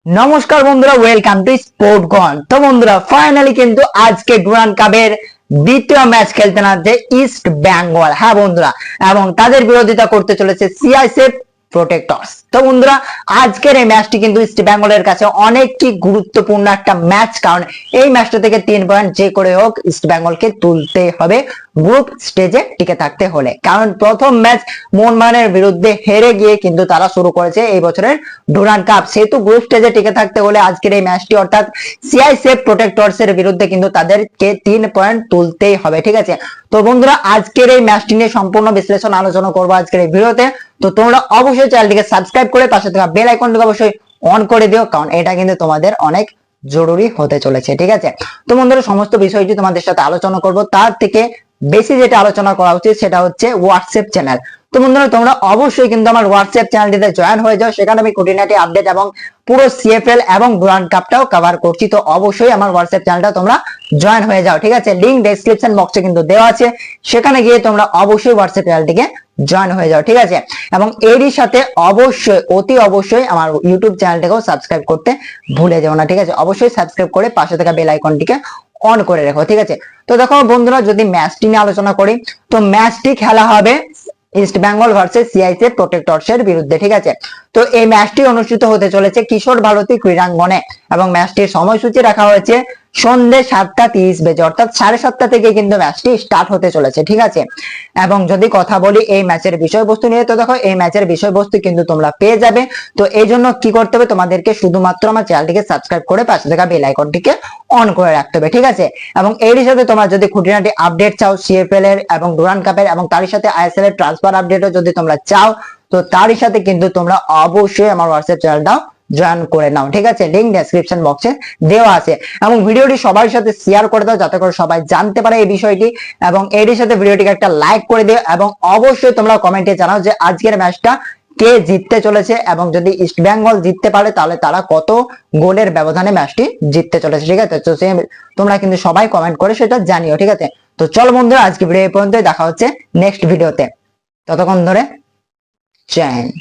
নমস্কার বন্ধুরা, welcome to স্পোর্টগন। তো বন্ধুরা, ফাইনালি কিন্তু আজকে ডুরান্ড কাপের দ্বিতীয় ম্যাচ খেলতে নামছে ইস্ট বেঙ্গল। হ্যাঁ বন্ধুরা, এবং তাদের বিরোধিতা করতে চলেছে সিআইএসএফ প্রোটেক্টরস। তো বন্ধুরা, আজকের এই ম্যাচটি কিন্তু ইস্ট বেঙ্গলের কাছে অনেক কি গুরুত্বপূর্ণ একটা ম্যাচ, কারণ এই ম্যাচটা থেকে 3 পয়েন্ট যে করে হোক ইস্ট বেঙ্গলকে তুলতে হবে গ্রুপ স্টেজে টিকে থাকতে হলে। কারণ প্রথম ম্যাচ মোহনবাগানের বিরুদ্ধে হেরে গিয়ে কিন্তু তারা শুরু করেছে এই বছরের ডুরান্ড কাপ, সেহেতু গ্রুপ স্টেজে টিকে থাকতে হলে আজকের এই ম্যাচটি অর্থাৎ সিআইএসএফ প্রোটেক্টরস এর বিরুদ্ধে কিন্তু তাদেরকে 3 পয়েন্ট তুলতেই হবে। ঠিক আছে, তো বন্ধুরা আজকের এই ম্যাচটি নিয়ে সম্পূর্ণ বিশ্লেষণ আলোচনা করবো আজকের এই ভিডিওতে। তো তোমরা অবশ্যই চ্যানেলটিকে সাবস্ক্রাইব করে পাশে থাকা বেল আইকনটিকে অবশ্যই অন করে দিও, কারণ এটা কিন্তু তোমাদের অনেক জরুরি হতে চলেছে। ঠিক আছে, তো বন্ধুরা সমস্ত বিষয়টি তোমাদের সাথে আলোচনা করব, তার থেকে বেশি যেটা আলোচনা করা উচিত সেটা হচ্ছে হোয়াটসঅ্যাপ চ্যানেল। তো বন্ধুরা তোমরা অবশ্যই কিন্তু আমার হোয়াটসঅ্যাপ চ্যানেলটিতে জয়েন হয়ে যাও, সেখানে আমি খুঁটিনাটি আপডেট এবং পুরো সিএফএল এবং ডুরান্ড কাপটাও কভার করছি। তো অবশ্যই আমার হোয়াটসঅ্যাপ চ্যানেলটা তোমরা জয়েন হয়ে যাও। ঠিক আছে, লিংক ডেসক্রিপশন বক্সে কিন্তু দেওয়া আছে, সেখানে গিয়ে তোমরা অবশ্যই হোয়াটসঅ্যাপ চ্যানেলটিকে জয়েন হয়ে যাও। ঠিক আছে, এবং এরই সাথে অবশ্যই অতি অবশ্যই আমার ইউটিউব চ্যানেলটাকেও সাবস্ক্রাইব করতে ভুলে যাও না। ঠিক আছে, অবশ্যই সাবস্ক্রাইব করে পাশে থাকা বেল আইকনটিকে অন করে রাখো। ঠিক আছে, তো দেখো বন্ধুরা, যদি ম্যাচটি নিয়ে আলোচনা করি, তো ম্যাচটি খেলা হবে ইস্ট বেঙ্গল ভার্সেস সিআইএসএফ প্রোটেক্টরস এর বিরুদ্ধে। ঠিক আছে, তো এই ম্যাচটি অনুষ্ঠিত হতে চলেছে কিশোর ভারতী ক্রীড়াঙ্গনে, এবং ম্যাচটির সময়সূচি রাখা হয়েছে সন্ধ্যে 7:30 বেজে, অর্থাৎ 7:30 থেকে কিন্তু ম্যাচটি স্টার্ট হতে চলেছে। ঠিক আছে, এবং যদি কথা বলি এই ম্যাচের বিষয়বস্তু নিয়ে, তো দেখো এই ম্যাচের বিষয়বস্তু কিন্তু তোমরা পেয়ে যাবে। তো এই জন্য কি করতে হবে, তোমাদেরকে শুধুমাত্র আমার চ্যানেলটিকে সাবস্ক্রাইব করে পাশে থাকা বেল আইকনটিকে অন করে রাখতে হবে। ঠিক আছে, এবং এর সাথে তোমরা যদি খুঁটিনাটি আপডেট চাও সিএফএল এর এবং ডুরান্ড কাপের, এবং তারই সাথে আইএসএল এর ট্রান্সফার আপডেটও যদি তোমরা চাও, তো তারই সাথে কিন্তু তোমরা অবশ্যই আমার হোয়াটসঅ্যাপ চ্যানেলটাও জয়েন করে নাও। ঠিক আছে, লিংক ডেসক্রিপশন বক্সে দেওয়া আছে, এবং ভিডিওটি সবার সাথে শেয়ার করে দাও যাতে করে সবাই জানতে পারে এই বিষয়টি, এবং এর সাথে ভিডিওটিকে একটা লাইক করে দিও, এবং অবশ্যই তোমরা কমেন্টে জানাও যে আজকের ম্যাচটা কে জিততে চলেছে, এবং যদি ইস্ট বেঙ্গল জিততে পারে তাহলে তারা কত গোলের ব্যবধানে ম্যাচটি জিততে চলেছে। ঠিক আছে, তো তোমরা কিন্তু সবাই কমেন্ট করে সেটা জানিও। ঠিক আছে, তো চলো বন্ধুরা আজকে ভিডিও এই পর্যন্তই, দেখা হচ্ছে নেক্সট ভিডিওতে, ততক্ষণ ধরে জয় হিন্দ।